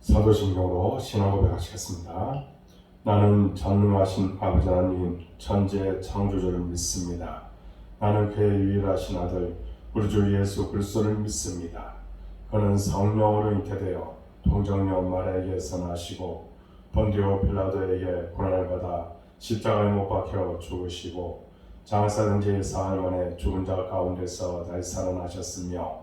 사도신경으로 신앙 고백하시겠습니다. 나는 전능하신 아버지 하나님 천지의 창조주를 믿습니다. 나는 그의 유일하신 아들 우리 주 예수 그리스도를 믿습니다. 그는 성령으로 잉태되어 동정녀 마리아에게서 나시고 본디오 빌라도에게 고난을 받아 십자가에 못 박혀 죽으시고 장사된 지 사흘 만에 죽은 자 가운데서 다시 살아나셨으며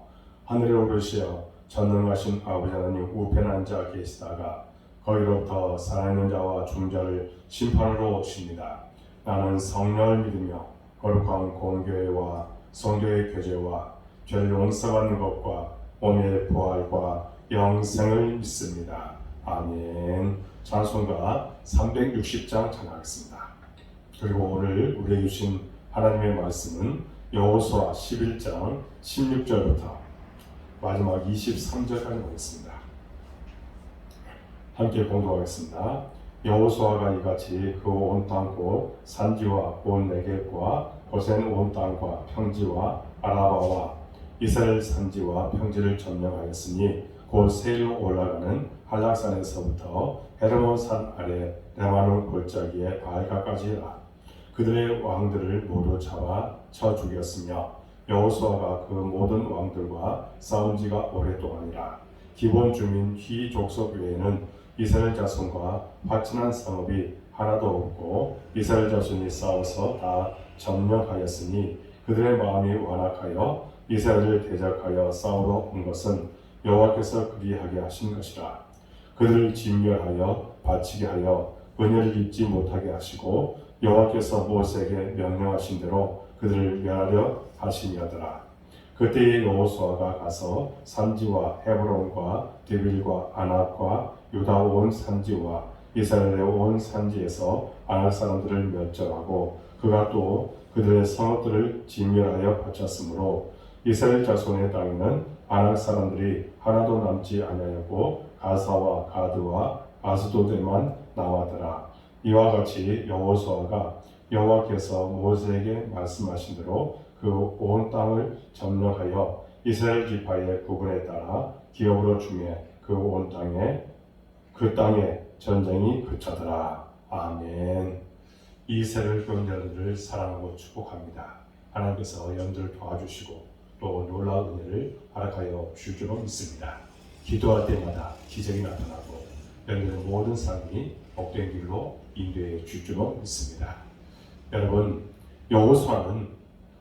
하늘에 오르시어 전능하신 아버지 하나님 우편에 앉아 계시다가 거기로부터 살아있는 자와 죽은 자를 심판으로 오십니다. 나는 성령을 믿으며 거룩한 공교회와 성도의 교제와 죄를 용서받는 것과 몸의 부활과 영생을 믿습니다. 아멘. 찬송가 360장 찬양하겠습니다. 그리고 오늘 우리에게 주신 하나님의 말씀은 여호수아 11장 16절부터 마지막 23절까지 보겠습니다. 함께 공독하겠습니다. 여호수아가 이같이 그 온 땅 곧 산지와 온 네겝과 고센 온 땅과 평지와 아라바와 이스라엘 산지와 평지를 점령하였으니 곧 세일로 올라가는 한락산에서부터 헤르몬 산 아래 레바논 골짜기에 바알가까지라. 그들의 왕들을 모두 잡아 쳐 죽였으며 여호수아가 그 모든 왕들과 싸운 지가 오랫동안이라. 기본 주민 휘 족속 외에는 이스라엘 자손과 화친한 성읍이 하나도 없고 이스라엘 자손이 싸워서 다 점령하였으니 그들의 마음이 완악하여 이스라엘을 대적하여 싸우러 온 것은 여호와께서 그리하게 하신 것이라. 그들을 진멸하여 바치게 하여 은혜를 입지 못하게 하시고 여호와께서 모세에게 명령하신 대로 그들을 멸하려 하시니하더라. 그때에 여호수아가 가서 산지와 헤브론과 데빌과 아낙과 유다 온 산지와 이스라엘의 온 산지에서 아낙 사람들을 멸절하고 그가 또 그들의 성읍들을 진멸하여 바쳤으므로 이스라엘 자손의 땅에는 아낙 사람들이 하나도 남지 아니하였고 가사와 가드와 아스도드에만 남았더라. 이와 같이 여호수아가 여호와께서 모세에게 말씀하신 대로 그 온 땅을 점령하여 이스라엘 지파의 구분에 따라 기업으로 주매 그 땅에 전쟁이 그쳐더라. 아멘. 이스라엘 경자들을 사랑하고 축복합니다. 하나님께서 여러분들을 도와주시고 또 놀라운 은혜를 허락하여 주실 줄로 믿습니다. 기도할 때마다 기적이 나타나고 여러분의 모든 삶이 복된 길로 인도해 주실 줄로 믿습니다. 여러분, 여호수아는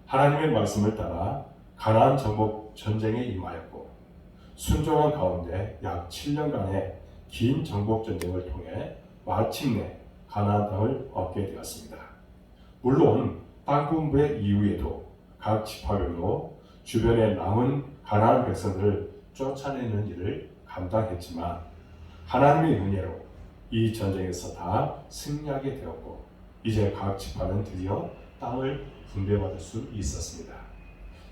하나님의 말씀을 따라 가나안 정복 전쟁에 임하였고 순종한 가운데 약 7년간의 긴 정복 전쟁을 통해 마침내 가나안 땅을 얻게 되었습니다. 물론 땅 분배 이후에도 각 지파별로 주변에 남은 가나안 백성들을 쫓아내는 일을 감당했지만 하나님의 은혜로 이 전쟁에서 다 승리하게 되었고 이제 각 지파는 드디어 땅을 분배받을 수 있었습니다.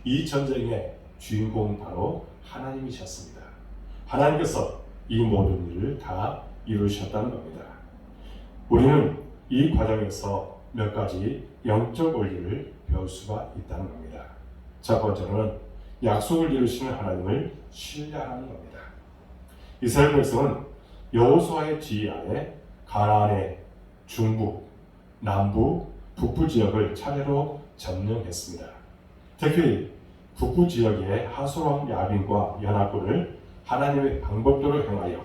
이 전쟁의 주인공 바로 하나님이셨습니다. 하나님께서 이 모든 일을 다 이루셨다는 겁니다. 우리는 이 과정에서 몇 가지 영적 원리를 배울 수가 있다는 겁니다. 첫 번째는 약속을 이루시는 하나님을 신뢰하는 겁니다. 이스라엘 백성은 여호수아의 지휘 아래 가나안의 중부, 남부, 북부 지역을 차례로 점령했습니다. 특히 북부 지역의 하솔왕 야빈과 연합군을 하나님의 방법대로 행하여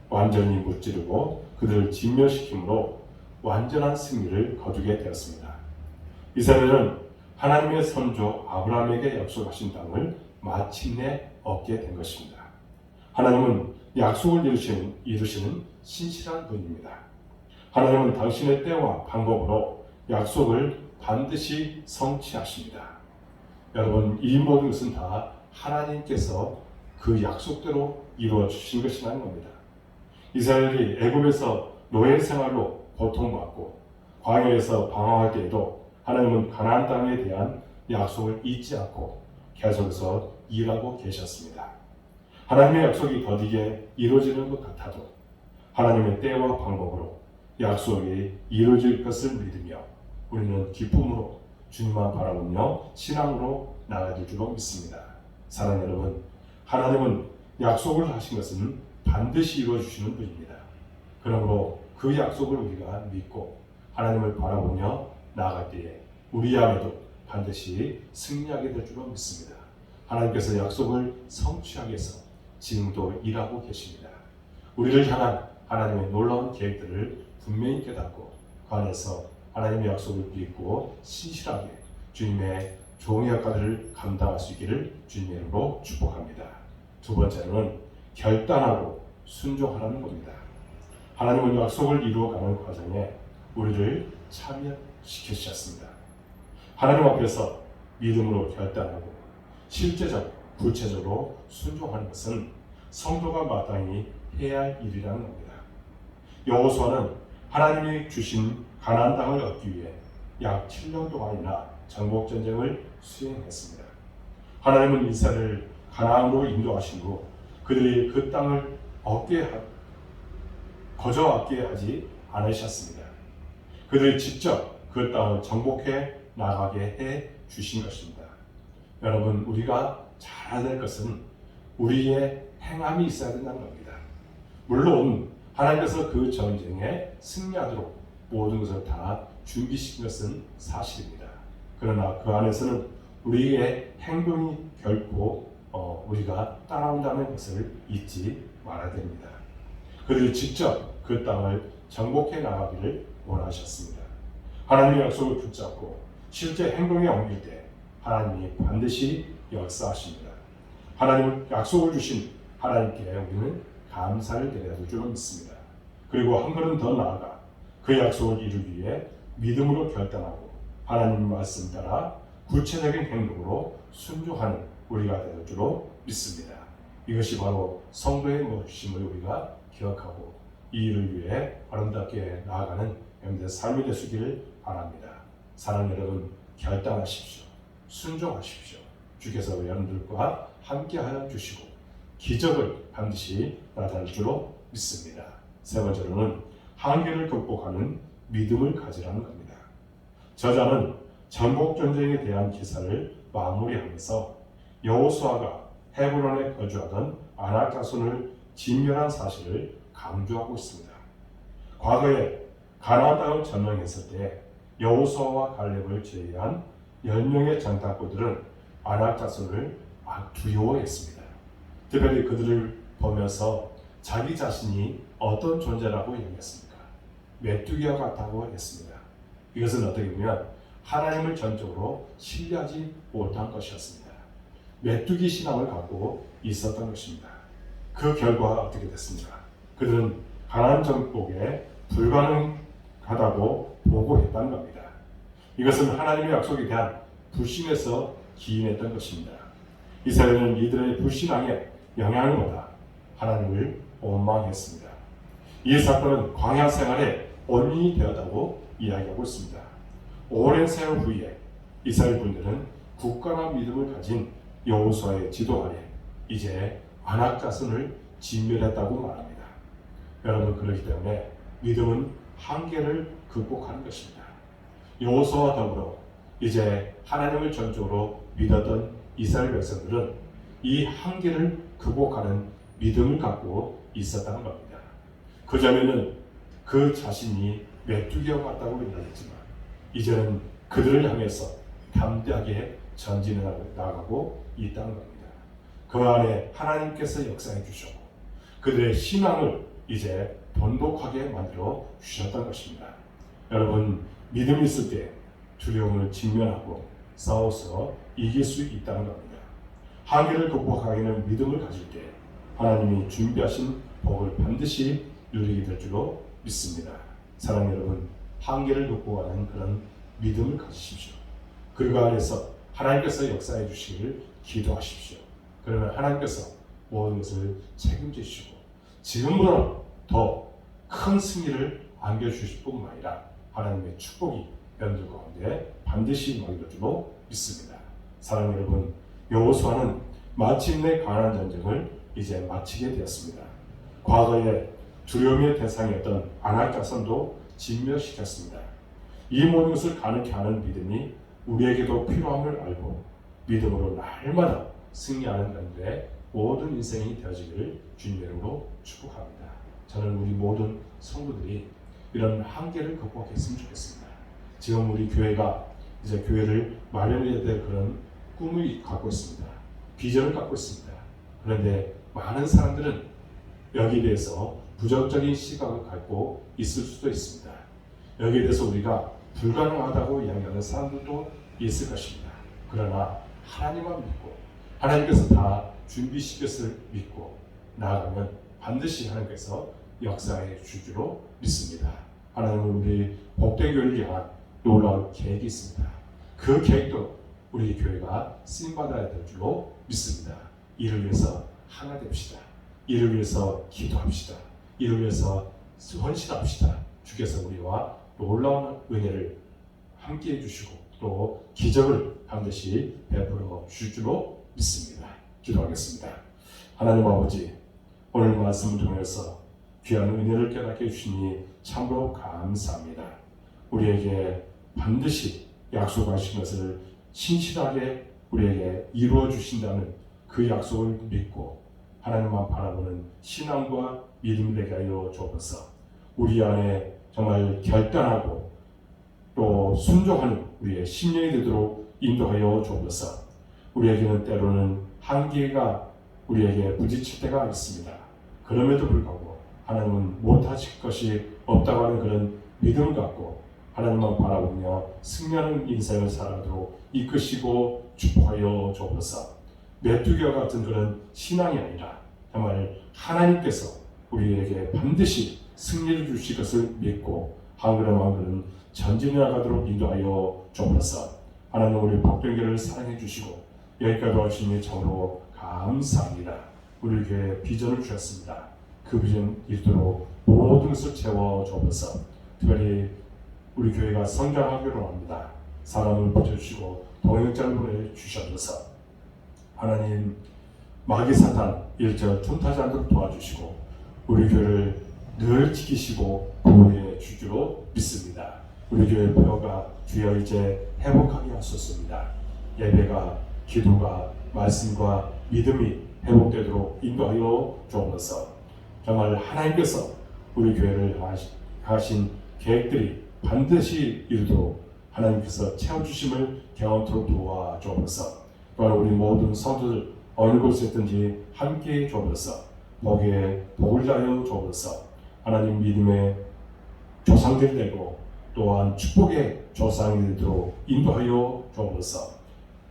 완전히 무찌르고 그들을 진멸시킴으로 완전한 승리를 거두게 되었습니다. 이스라엘은 하나님의 선조 아브라함에게 약속하신 땅을 마침내 얻게 된 것입니다. 하나님은 약속을 이루시는 신실한 분입니다. 하나님은 당신의 때와 방법으로 약속을 반드시 성취하십니다. 여러분, 이 모든 것은 다 하나님께서 그 약속대로 이루어 주신 것이라는 겁니다. 이스라엘이 애굽에서 노예 생활로 고통받고 광야에서 방황할 때에도 하나님은 가나안 땅에 대한 약속을 잊지 않고 계속해서 일하고 계셨습니다. 하나님의 약속이 더디게 이루어지는 것 같아도 하나님의 때와 방법으로 약속이 이루어질 것을 믿으며 우리는 기쁨으로 주님만 바라보며 신앙으로 나아갈 줄로 믿습니다. 사랑하는 여러분, 하나님은 약속을 하신 것은 반드시 이루어주시는 분입니다. 그러므로 그 약속을 우리가 믿고 하나님을 바라보며 나아갈 때에 우리 안에도 반드시 승리하게 될 줄로 믿습니다. 하나님께서 약속을 성취하기 위해서 지금도 일하고 계십니다. 우리를 향한 하나님의 놀라운 계획들을 분명히 깨닫고 그 안에서 하나님의 약속을 믿고 신실하게 주님의 종의 역할을 감당할 수 있기를 주님의 이름으로 축복합니다. 두 번째로는 결단하고 순종하라는 겁니다. 하나님은 약속을 이루어가는 과정에 우리를 참여시키셨습니다. 하나님 앞에서 믿음으로 결단하고 실제적, 구체적으로 순종하는 것은 성도가 마땅히 해야 할 일이라는 겁니다. 여호수아는 하나님이 주신 가나안 땅을 얻기 위해 약 7년 동안이나 정복 전쟁을 수행했습니다. 하나님은 이스라엘을 가나안으로 인도하신 후 그들이 그 땅을 거저앗게 하지 않으셨습니다. 그들이 직접 그 땅을 정복해 나가게 해 주신 것입니다. 여러분, 우리가 잘해야 될 것은 우리의 행함이 있어야 된다는 겁니다. 물론 하나님께서 그 전쟁에 승리하도록 모든 것을 다 준비시킨 것은 사실입니다. 그러나 그 안에서는 우리의 행동이 결코 우리가 따라온다는 것을 잊지 말아야 됩니다. 그들이 직접 그 땅을 정복해 나가기를 원하셨습니다. 하나님의 약속을 붙잡고 실제 행동에 옮길 때 하나님이 반드시 역사하십니다. 하나님을 약속을 주신 하나님께 우리는 감사를 드려야 될 줄 믿습니다. 그리고 한 걸음 더 나아가 그 약속을 이루기 위해 믿음으로 결단하고 하나님 말씀 따라 구체적인 행동으로 순종하는 우리가 될 줄로 믿습니다. 이것이 바로 성도의 모심을 우리가 기억하고 이 일을 위해 아름답게 나아가는 여러분들의 삶이 되시기를 바랍니다. 사랑하는 여러분, 결단하십시오. 순종하십시오. 주께서 여러분들과 함께하여 주시고 기적을 반드시 나타낼 줄로 믿습니다. 세 번째로는 한계를 극복하는 믿음을 가지라는 겁니다. 저자는 전복전쟁에 대한 기사를 마무리하면서 여호수아가 헤브론에 거주하던 아낙 자손을 진멸한 사실을 강조하고 있습니다. 과거에 가나안 땅을 점령했을 때 여호수아와 갈렙을 제외한 10명의 장타꾼들은 아낙 자손을 두려워했습니다. 특별히 그들을 보면서 자기 자신이 어떤 존재라고 얘기했습니까? 메뚜기와 같다고 했습니다. 이것은 어떻게 보면 하나님을 전적으로 신뢰하지 못한 것이었습니다. 메뚜기 신앙을 갖고 있었던 것입니다. 그 결과가 어떻게 됐습니까? 그들은 가나안 정복에 불가능하다고 보고했다는 겁니다. 이것은 하나님의 약속에 대한 불신에서 기인했던 것입니다. 이스라엘은 이들의 불신앙에 영향을 받아 하나님을 원망했습니다. 이 사건은 광야 생활의 원인이 되었다고 이야기하고 있습니다. 오랜 세월 후에 이스라엘 분들은 굳건한 믿음을 가진 여호수아의 지도 아래 이제 아낙 자손을 진멸했다고 말합니다. 여러분, 그렇기 때문에 믿음은 한계를 극복하는 것입니다. 여호수아와 더불어 이제 하나님을 전적으로 믿었던 이스라엘 백성들은 이 한계를 극복하는 믿음을 갖고 있었다는 겁니다. 그전에는 그 자신이 메뚜기와 같다고 생각했지만 이제는 그들을 향해서 담대하게 전진해 나가고 있다는 겁니다. 그 안에 하나님께서 역사해 주셨고 그들의 신앙을 이제 돈독하게 만들어 주셨던 것입니다. 여러분, 믿음이 있을 때 두려움을 직면하고 싸워서 이길 수 있다는 겁니다. 한계를 극복하기는 믿음을 가질 때 하나님이 준비하신 복을 반드시 누리게 될 줄로 믿습니다. 사랑하는 여러분, 한계를 극복하는 그런 믿음을 가지십시오. 그 안에서 하나님께서 역사해 주시기를 기도하십시오. 그러면 하나님께서 모든 것을 책임지시고 지금보다 더 큰 승리를 안겨주실 뿐만 아니라 하나님의 축복이 여러분들 가운데 반드시 임하게 줄로 믿습니다. 사랑하는 여러분, 여호수아는 마침내 가나안 전쟁을 이제 마치게 되었습니다. 과거에 두려움의 대상이었던 아낙 자손도 진멸시켰습니다. 이 모든 것을 가능케 하는 믿음이 우리에게도 필요함을 알고 믿음으로 날마다 승리하는 가운데 모든 인생이 되어지기를 주님의 이름으로 축복합니다. 저는 우리 모든 성도들이 이런 한계를 극복했으면 좋겠습니다. 지금 우리 교회가 이제 교회를 마련해야 될 그런 꿈을 갖고 있습니다. 비전을 갖고 있습니다. 그런데 많은 사람들은 여기에 대해서 부정적인 시각을 갖고 있을 수도 있습니다. 여기에 대해서 우리가 불가능하다고 이야기하는 사람들도 있을 것입니다. 그러나 하나님만 믿고 하나님께서 다 준비시켰을 믿고 나아가면 반드시 하나님께서 역사해 주기로 믿습니다. 하나님은 우리 복된 교회를 향한 놀라운 계획이 있습니다. 그 계획도 우리 교회가 쓰임받아야 될 줄로 믿습니다. 이를 위해서 하나 됩시다. 이를 위해서 기도합시다. 이를 위해서 헌신합시다. 주께서 우리와 놀라운 은혜를 함께 해주시고 또 기적을 반드시 베풀어 주실 줄로 믿습니다. 기도하겠습니다. 하나님 아버지, 오늘 말씀을 통해서 귀한 은혜를 깨닫게 해주시니 참으로 감사합니다. 우리에게 반드시 약속하신 것을 신실하게 우리에게 이루어 주신다는 그 약속을 믿고 하나님만 바라보는 신앙과 믿음이 되게 하여 주옵소서. 우리 안에 정말 결단하고 또 순종하는 우리의 심령이 되도록 인도하여 주옵소서. 우리에게는 때로는 한계가 우리에게 부딪힐 때가 있습니다. 그럼에도 불구하고 하나님은 못하실 것이 없다고 하는 그런 믿음을 갖고 하나님만 바라보며 승리하는 인생을 살아가도록 이끄시고 축복하여 주옵소서. 메뚜기와 같은 그런 신앙이 아니라 정말 하나님께서 우리에게 반드시 승리를 주실 것을 믿고 한 걸음 한 걸음 전진해 나가도록 인도하여 주옵소서. 하나님 우리 복된 교회를 사랑해 주시고 여기까지 와주시니 참으로 감사합니다. 우리 교회에 비전을 주셨습니다. 그 비전 이루도록 모든 것을 채워 주옵소서. 특별히 우리 교회가 성장하기로 합니다. 사람을 붙여주시고 동역자를 보내주셔서 하나님 마귀 사탄 일절 틈타지 않도록 도와주시고 우리 교회를 늘 지키시고 보호해 주기로 믿습니다. 우리 교회 뼈가 주여 이제 회복하게 하셨습니다. 예배가 기도가 말씀과 믿음이 회복되도록 인도하여 주옵소서. 정말 하나님께서 우리 교회를 하신 계획들이 반드시 이루도록 하나님께서 채워주심을 경험토록 도와주옵소서. 또한 우리 모든 성도들 어느 곳에 있든지 함께 주옵소서. 거기에 복을 다하여 주옵소서. 하나님 믿음의 조상들이 되고 또한 축복의 조상이 되도록 인도하여 주옵소서.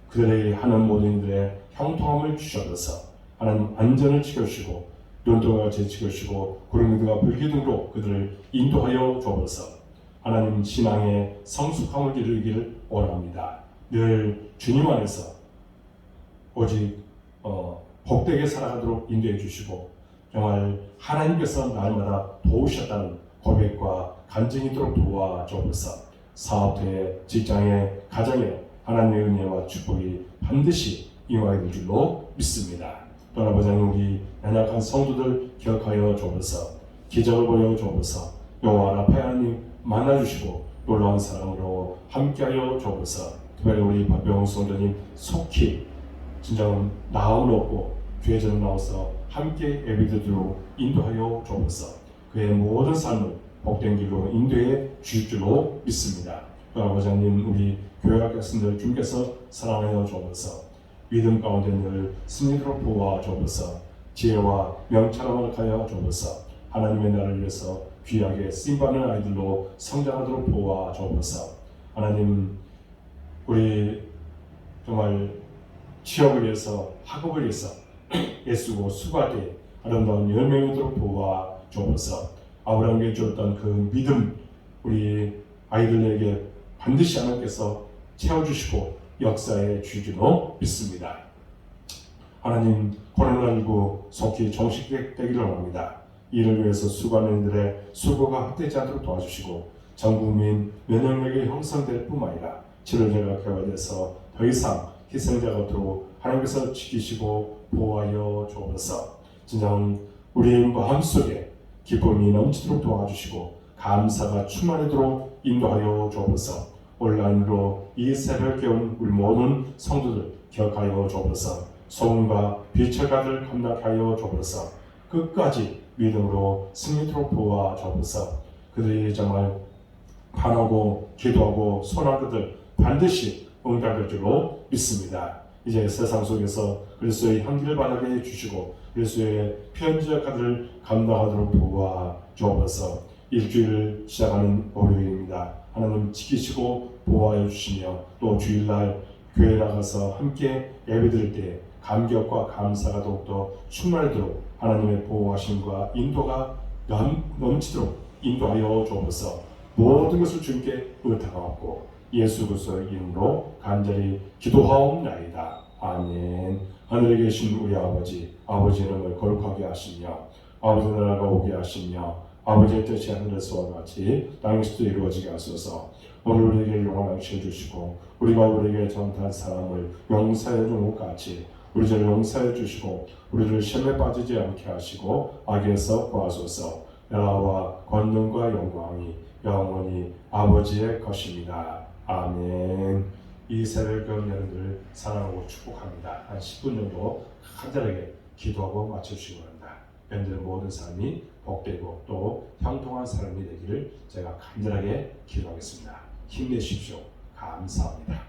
그들에게 하는 모든 일들의 형통함을 주셔서 하나님 안전을 지켜주시고 눈동이가 지켜주시고 구름기둥과 불기둥으로 그들을 인도하여 주옵소서. 하나님 신앙의 성숙함을 이루기를 원합니다. 늘 주님 안에서 오직 복되게 살아가도록 인도해 주시고 정말 하나님께서 날마다 도우셨다는 고백과 간증이 있도록 도와주옵소서. 사업터에 직장에 가정에 하나님의 은혜와 축복이 반드시 임하게 될 줄로 믿습니다. 또한 아버지 하나님 우리 연약한 성도들 기억하여 주옵소서. 기적을 보여 주옵소서. 여호와 라파 하나님 만나주시고 놀라운 사랑으로 함께하여 주옵소서. 특별히 우리 박병호 성도님 속히 진정 나음을 얻고 교회전에 나와서 함께 예배드리도록 인도하여 주옵소서. 그의 모든 삶을 복된 길로 인도해 주실 줄로 믿습니다. 또 아버지 하나님 우리 교회 학교생들 주님께서 사랑하여 주옵소서. 믿음 가운데 늘 승리도록 도와 주옵소서. 지혜와 명철함을 하여 주옵소서. 하나님의 나라를 위해서 귀하게 쓰임받는 아이들로 성장하도록 도와 주옵소서. 하나님 우리 정말 취업을 위해서 학업을 위해서 애쓰고 수고할 때 아름다운 열매가 되도록 도와 주옵소서. 아브라함에게 주었던 그 믿음 우리 아이들에게 반드시 하나님께서 채워주시고 역사에 주시기로 믿습니다. 하나님 코로나19 속히 종식되기를 원합니다. 이를 위해서 수고하는 이들의 수고가 헛되지 않도록 도와주시고 전 국민 면역력이 형성될 뿐만 아니라 치료제가 개발돼서 더 이상 희생자가 없도록 하나님께서 지키시고 보호하여 주옵소서. 진정 우리의 마음속에 기쁨이 넘치도록 도와주시고 감사가 충만하도록 인도하여 주옵소서. 온라인으로 이 새벽 깨운 우리 모든 성도들 기억하여 주옵소서. 소금과 빛의 가를 감당하여 주옵소서. 끝까지 믿음으로 승리토록 도와 주옵소서. 그들이 정말 바라고 기도하고 소원한 것들 반드시 응답할 줄로 믿습니다. 이제 세상 속에서 그리스도의 향기를 바라게 해주시고 그리스도의 편지와 카드를 감당하도록 도와 주옵소서. 일주일을 시작하는 월요일입니다. 하나님 지키시고 보호하여 주시며 또 주일날 교회 나가서 함께 예배드릴 때 감격과 감사가 더욱더 충만하도록 하나님의 보호하심과 인도가 넘치도록 인도하여 주옵소서. 모든 것을 주님께 의탁하옵고 예수 그리스도의 이름으로 간절히 기도하옵나이다. 아멘. 하늘에 계신 우리 아버지, 아버지 이름을 거룩하게 하시며 아버지 나라가 오게 하시며 아버지의 뜻이 하늘에서와 같이 땅에서도 이루어지게 하소서. 오늘 우리에게 용을 양식해 주시고 우리가 우리에게 전탄 사람을 용서해 주는 것 같이 우리 죄를 용서해 주시고 우리를 시험에 빠지지 않게 하시고 악에서 구하소서. 나라와 권능과 영광이 영원히 아버지의 것입니다. 아멘. 이 새벽 여러분들 사랑하고 축복합니다. 한 10분 정도 간절하게 기도하고 마쳐주시기 바랍니다. 여러분들의 모든 삶이 복되고 또 형통한 삶이 되기를 제가 간절하게 기도하겠습니다. 힘내십시오. 감사합니다.